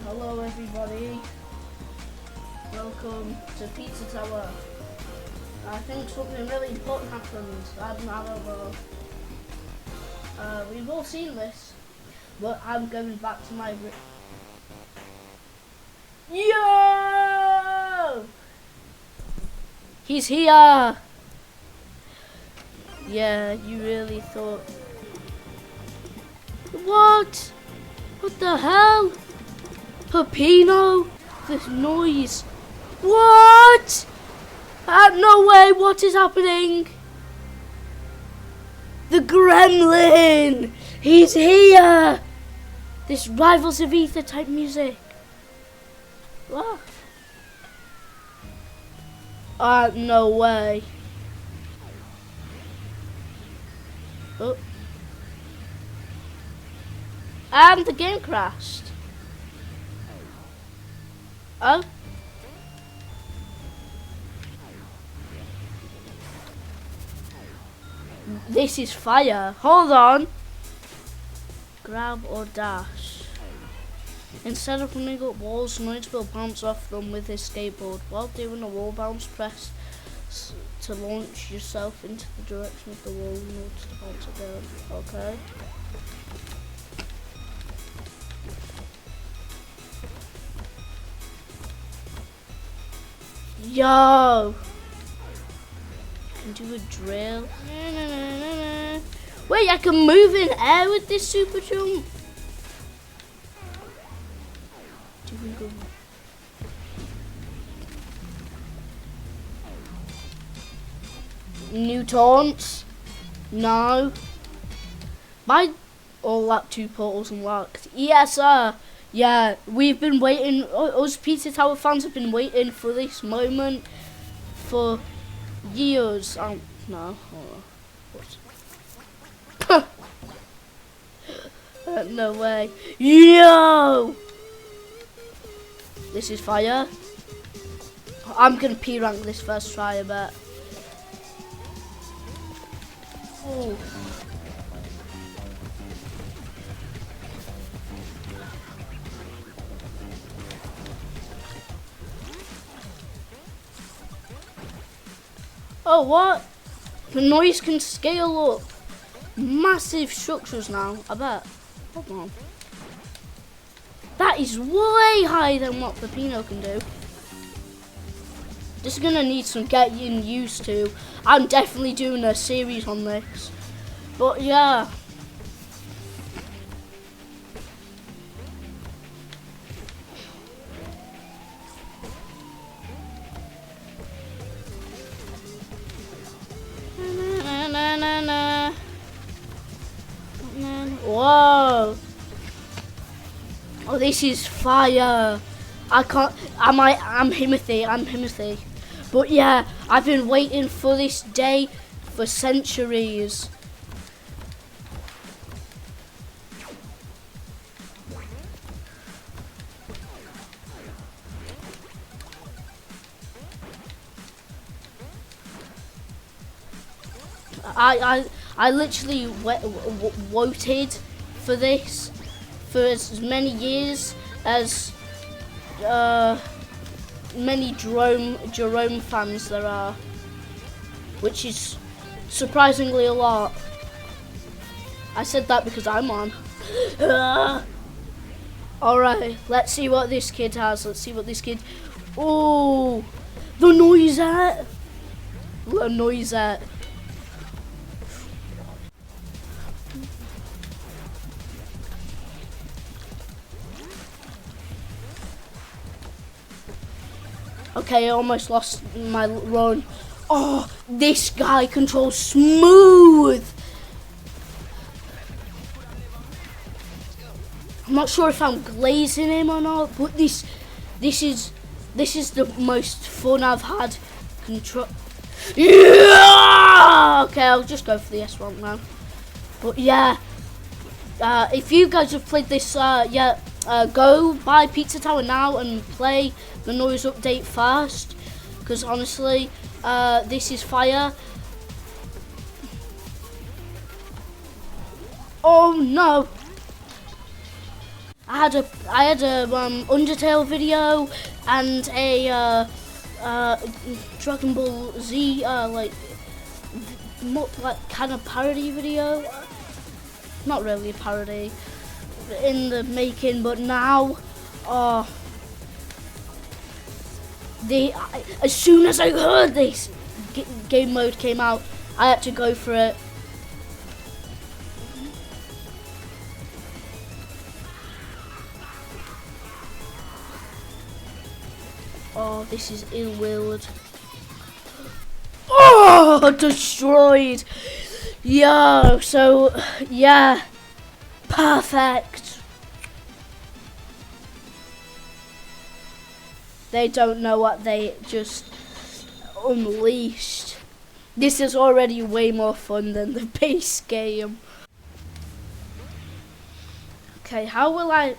Hello everybody, welcome to Pizza Tower. I think something really important happened. I don't know. We've all seen this, but I'm going back to my Yo! He's here! Yeah, you really thought... What? What the hell? Peppino? This noise. What? No way, what is happening? The Gremlin! He's here! This Rivals of Ether type music. What? No way. Oh. And the game crashed. Oh. This is fire. Hold on. Grab or dash. Instead of running up walls, Noise will bounce off them with his skateboard. While doing a wall bounce, press to launch yourself into the direction of the wall and to bounce again. Okay. Yo! Can do a drill. Wait, I can move in air with this super jump. Do we go? New taunts? No. My all lap 2 portals unlocked. Yes, sir. Yeah, we've been waiting. Us Pizza Tower fans have been waiting for this moment for years. No. No way. Yo! This is fire. I'm gonna P rank this first try, I bet. Ooh. Oh, what? The noise can scale up massive structures now, I bet. Hold on. That is way higher than what Peppino can do. This is gonna need some getting used to. I'm definitely doing a series on this. But yeah. Whoa! Oh, this is fire! I can't. I'm Himothy. But yeah, I've been waiting for this day for centuries. I literally waited for this for as many years as many Jerome fans there are, which is surprisingly a lot. I said that because I'm on. Alright, let's see what this kid has. Oh, the noisette. The noisette. Okay, I almost lost my run. Oh, this guy controls smooth. I'm not sure if I'm glazing him or not, but this is the most fun I've had. Yeah! Okay, I'll just go for the S rank now. But yeah, if you guys have played this, go buy Pizza Tower now and play the noise update first, because honestly, this is fire. Oh no! I had a Undertale video and a Dragon Ball Z like kind of parody video. Not really a parody in the making, but now as soon as I heard this game mode came out, I had to go for it. Oh, this is ill-willed. Oh, destroyed. Yo, so yeah, perfect. They don't know what they just unleashed. This is already way more fun than the base game. Okay, how will I...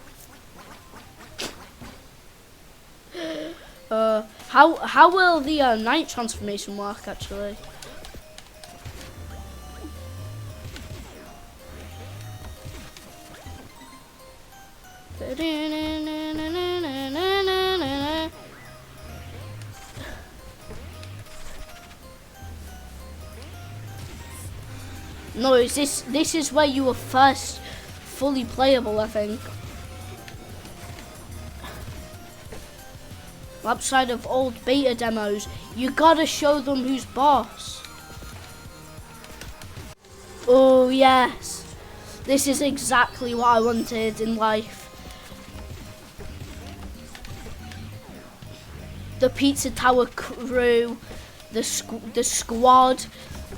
how will the night transformation work actually? No, this is where you were first fully playable, I think. Outside of old beta demos, you gotta show them who's boss. Oh yes, this is exactly what I wanted in life. The Pizza Tower crew, the squad,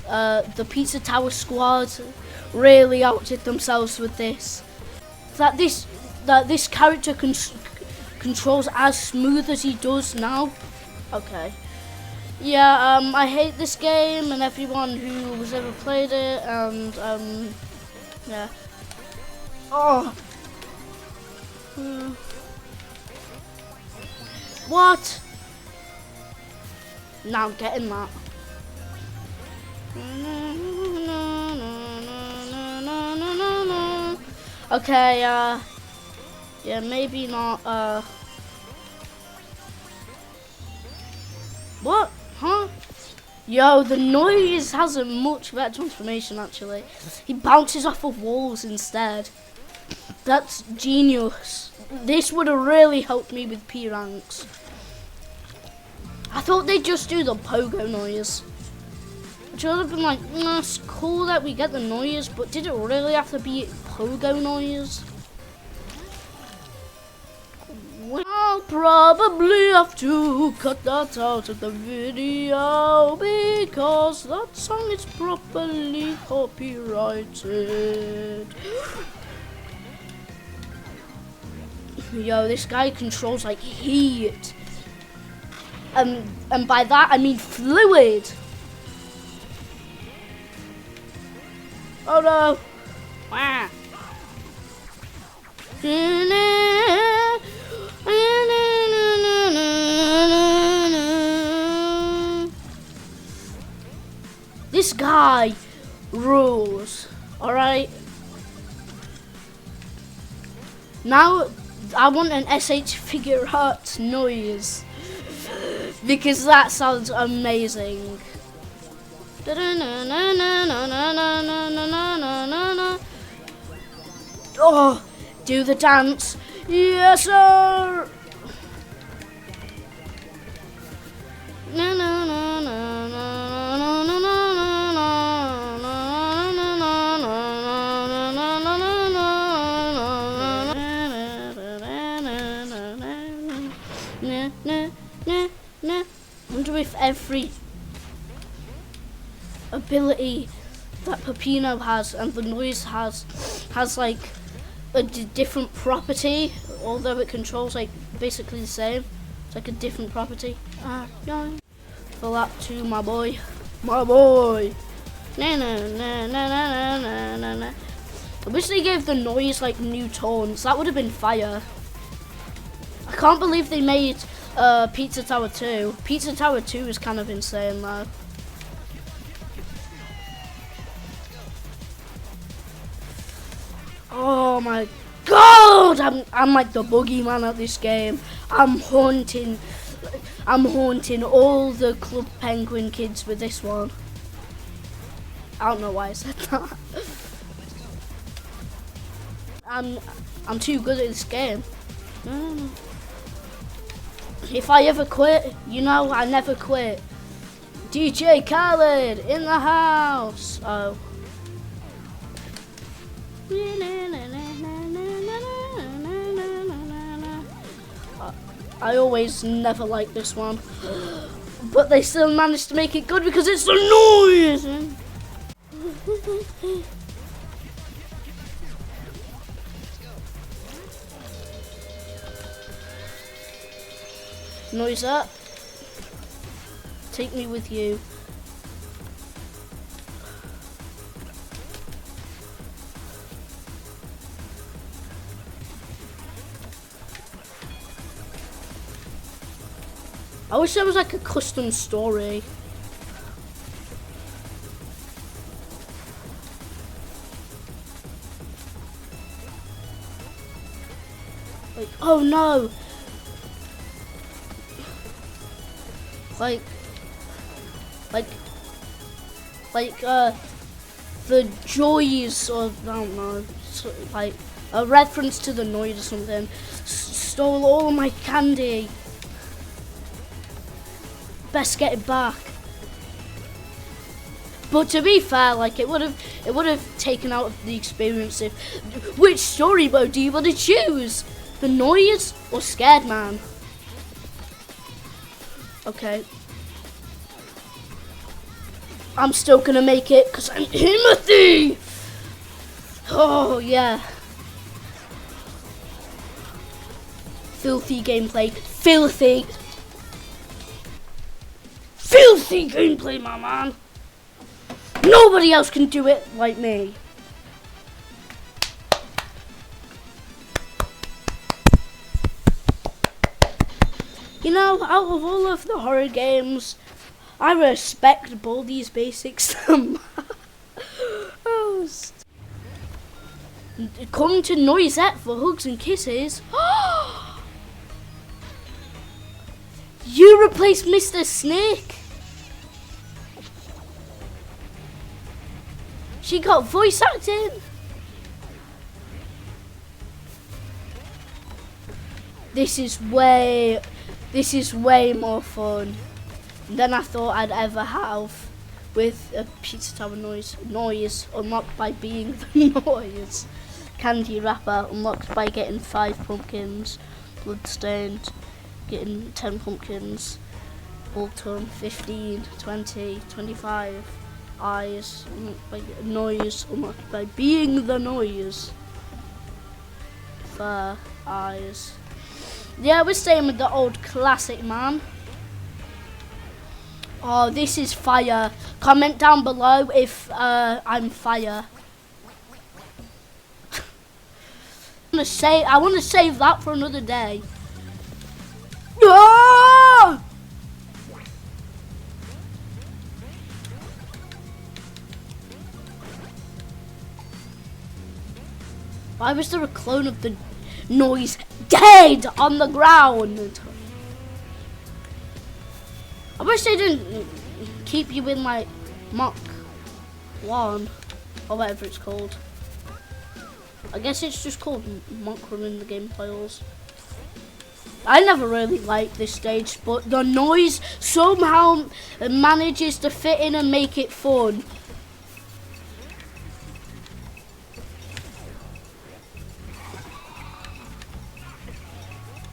the Pizza Tower squad really outdid themselves with this. That this character controls as smooth as he does now. Okay. Yeah, I hate this game and everyone who has ever played it, and yeah. Oh. What? Now I'm getting that. Okay, yeah, maybe not, what? Huh? Yo, the noise has a much better transformation actually. He bounces off of walls instead. That's genius. This would have really helped me with P ranks. I thought they'd just do the pogo noise. Which would have been like, it's cool that we get the noise, but did it really have to be pogo noise? I'll probably have to cut that out of the video because that song is properly copyrighted. Yo, this guy controls like heat. And by that I mean fluid. Oh no. Wah. This guy rules, alright? Now I want an SH figure art noise because that sounds amazing. Oh, do the dance. Yes, sir. I wonder if every ability that Peppino has and the noise has like a different property, although it controls like basically the same. It's like a different property. For that too, my boy. I wish they gave the noise like new tones. That would have been fire. I can't believe they made Pizza Tower 2. Pizza Tower 2 is kind of insane though. Oh my god! god, I'm like the boogeyman at this game. I'm haunting all the Club Penguin kids with this one. I don't know why I said that. I'm too good at this game. If I ever quit, you know I never quit. DJ Khaled in the house. Oh. I always never like this one, but they still managed to make it good because it's the noise. Noise up. Take me with you. I wish there was like a custom story. Like, oh no! The joys of, I don't know, like a reference to the noise or something. Stole all my candy. Best get it back. But to be fair, like it would have taken out of the experience if. Which story mode do you want to choose? The noise or scared man? Okay. I'm still gonna make it because I'm Timothy. Oh yeah. Filthy gameplay. Filthy gameplay, my man. Nobody else can do it like me. You know, out of all of the horror games, I respect Baldi's Basics the most. Come to Noisette for hugs and kisses. You replaced Mr. Snake. She got voice acting. This is way more fun than I thought I'd ever have with a Pizza Tower noise unlocked by being the noise. Candy wrapper unlocked by getting 5 pumpkins. Bloodstained getting 10 pumpkins. Autumn 15, 20, 25. Eyes unlocked by noise unlocked by being the noise. Fur, eyes. Yeah, we're staying with the old classic, man. Oh, this is fire. Comment down below if I'm fire. I want to save that for another day. Ah! Why was there a clone of the noise dead on the ground? I wish they didn't keep you in like Mach 1 or whatever it's called. I guess it's just called Mach 1 in the game files. I never really liked this stage, but the noise somehow manages to fit in and make it fun.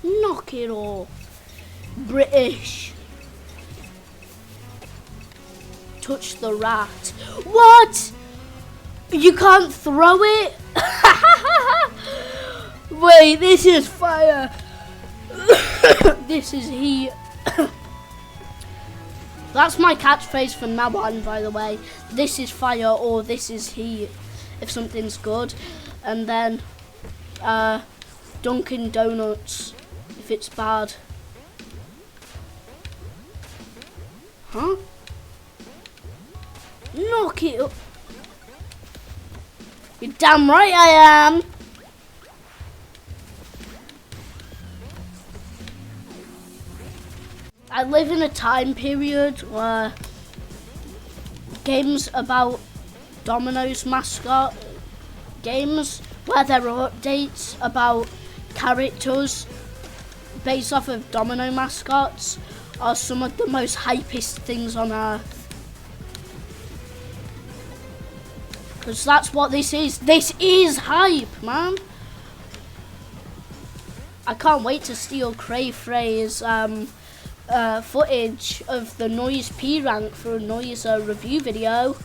Knock it off. British. Touch the rat. What? You can't throw it? Wait, this is fire. This is heat. That's my catchphrase from now on, by the way. This is fire or this is heat if something's good. And then Dunkin' Donuts if it's bad. Huh? Knock it up. You're damn right I am. I live in a time period where games about Domino's mascot, games where there are updates about characters based off of Domino mascots are some of the most hypest things on earth. Because that's what this is. This is hype, man. I can't wait to steal Cray Frey's footage of the Noise P rank for a Noise review video.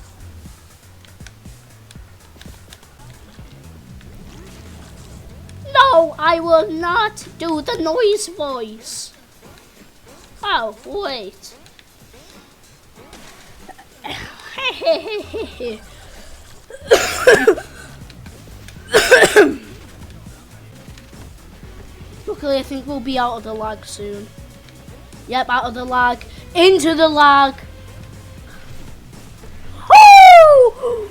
No, I will not do the Noise voice. Oh, wait. Luckily, I think we'll be out of the lag soon. Yep, out of the lag. Into the lag. Oh!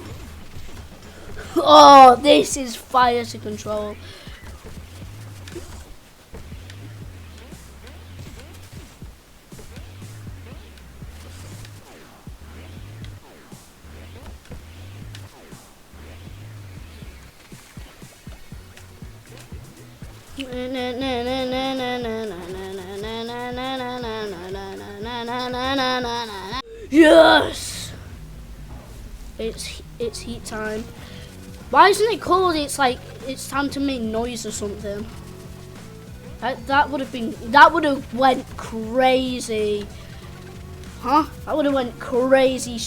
Oh, this is fire to control. Yes! It's heat time. Why isn't it called it's time to make noise or something? That would have went crazy. Huh? That would have went crazy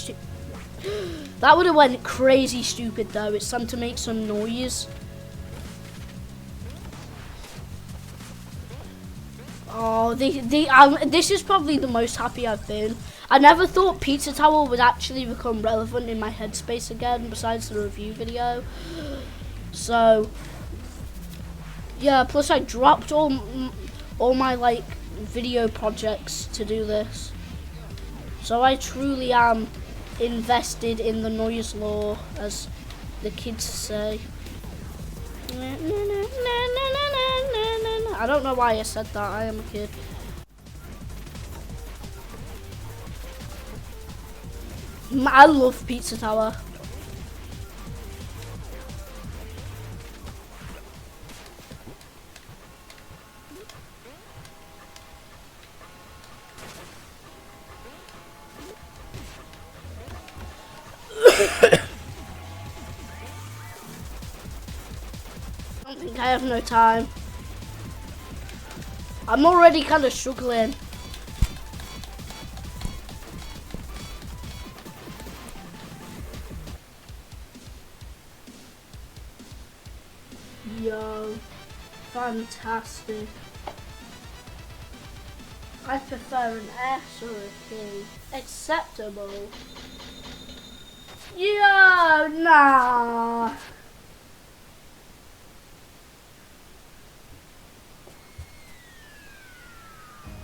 That would have went crazy stupid though. It's time to make some noise. Oh, this is probably the most happy I've been. I never thought Pizza Tower would actually become relevant in my headspace again, besides the review video. So, yeah. Plus, I dropped all my like video projects to do this. So I truly am invested in the noise law, as the kids say. I don't know why I said that. I am a kid. I love Pizza Tower. I don't think I have no time. I'm already kind of struggling. Yo, fantastic. I prefer an S or a K. Acceptable. Yo, nah.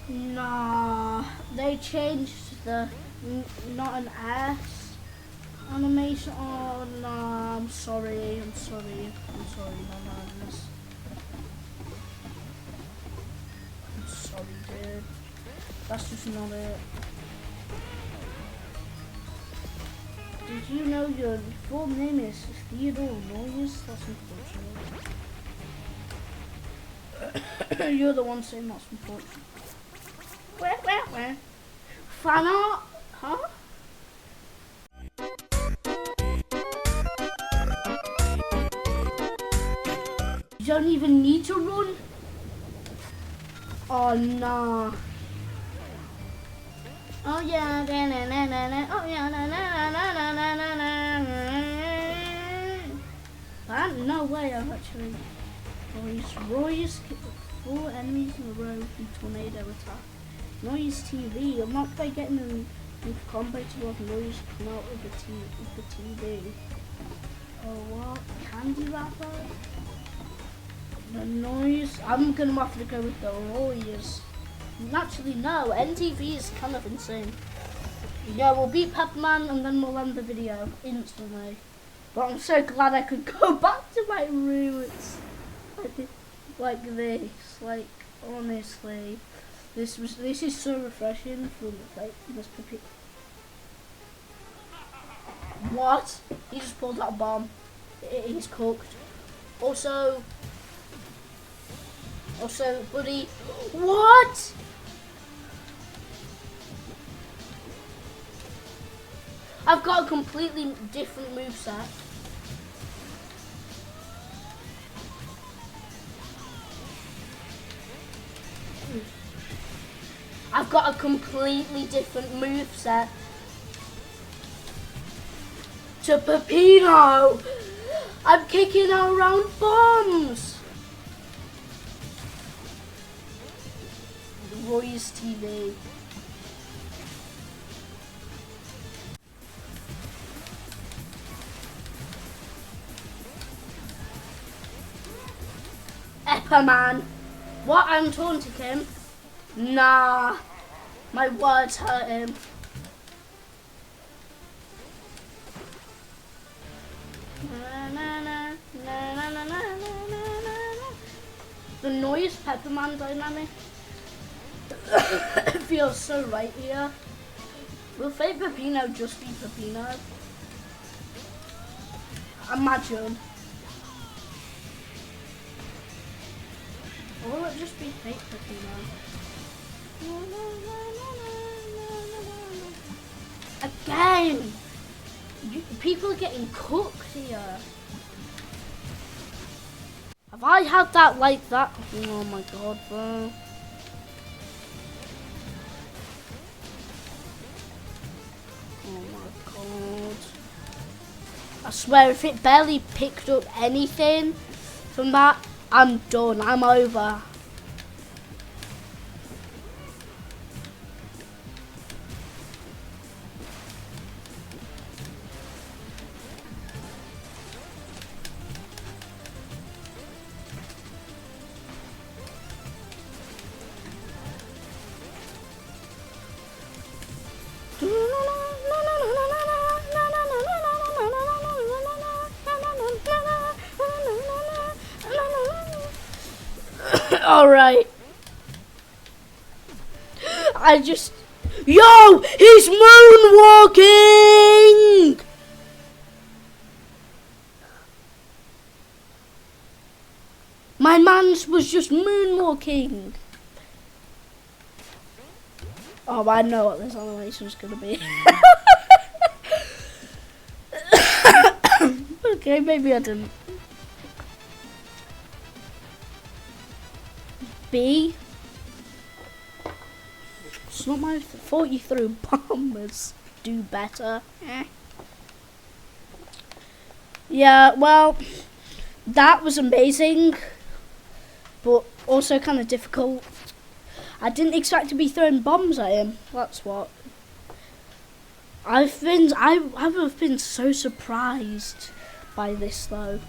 Nah, they changed the not an S animation. Oh nah, I'm sorry, no, I'm sorry, dude. That's just not it. Did you know your full name is Theodore Noyes? That's unfortunate. You're the one saying that's unfortunate. Where? Fan art? Huh? You don't even need to run? Oh, nah. Oh, yeah. Oh, yeah. No way I've actually... Roy's 4 enemies in a row with tornado attack. Noise TV. I'm not quite getting in combo to have noise come out of the TV. Oh, what? Candy wrapper? The noise. I'm gonna have to go with the noise. Actually, no. NTV is kind of insane. Yeah, we'll beat Pepperman and then we'll end the video instantly. But I'm so glad I could go back to my roots. Like this. Like, honestly. This is so refreshing from like this puppy. What? He just pulled out a bomb. He's cooked. Also, buddy. What? I've got a completely different moveset. I've got a completely different moveset to Peppino. I'm kicking around bombs. Roy's TV. Epperman. What? I'm taunting him? Nah. My words hurt him. The noise Pepperman dynamic feels so right here. Will fake Peppino just be Peppino? Imagine. Or will it just be fake Peppino? Again! People are getting cooked here. Have I had that like that? Oh my god, bro. Oh my god. I swear if it barely picked up anything from that, I'm done. I'm over. Alright. Yo! He's moonwalking! My man's was just moonwalking. Oh, I know what this animation's gonna be. Okay, maybe I didn't. B. It's not my fault you threw bombers. Do better. Yeah, well, that was amazing, but also kind of difficult. I didn't expect to be throwing bombs at him. That's what. I've been so surprised by this though.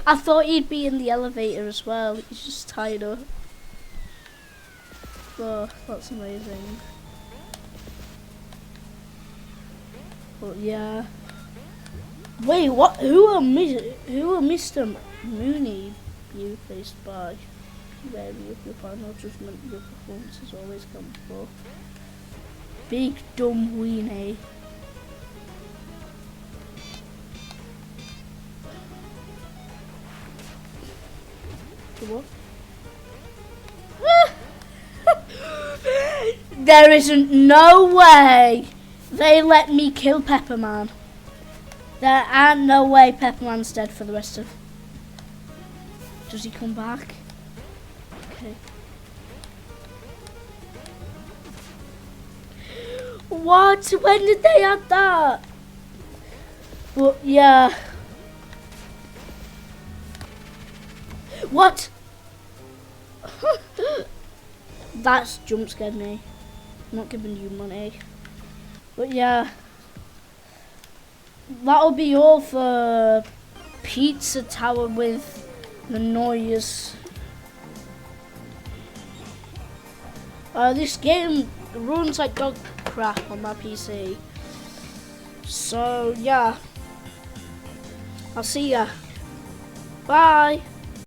I thought he'd be in the elevator as well. He's just tied up. Oh, that's amazing. But yeah. Wait, what? Who are Mr. Mooney you placed by? Wary of your final judgment, your performance is always come before. Big dumb weenie. What? There isn't no way they let me kill Pepperman. There ain't no way Pepperman's dead for the rest of. Does he come back? Okay. What? When did they add that? Well, yeah. What? That's jump scared me. I'm not giving you money. But yeah. That'll be all for Pizza Tower with the noise. This game runs like dog crap on my PC. So yeah. I'll see ya. Bye.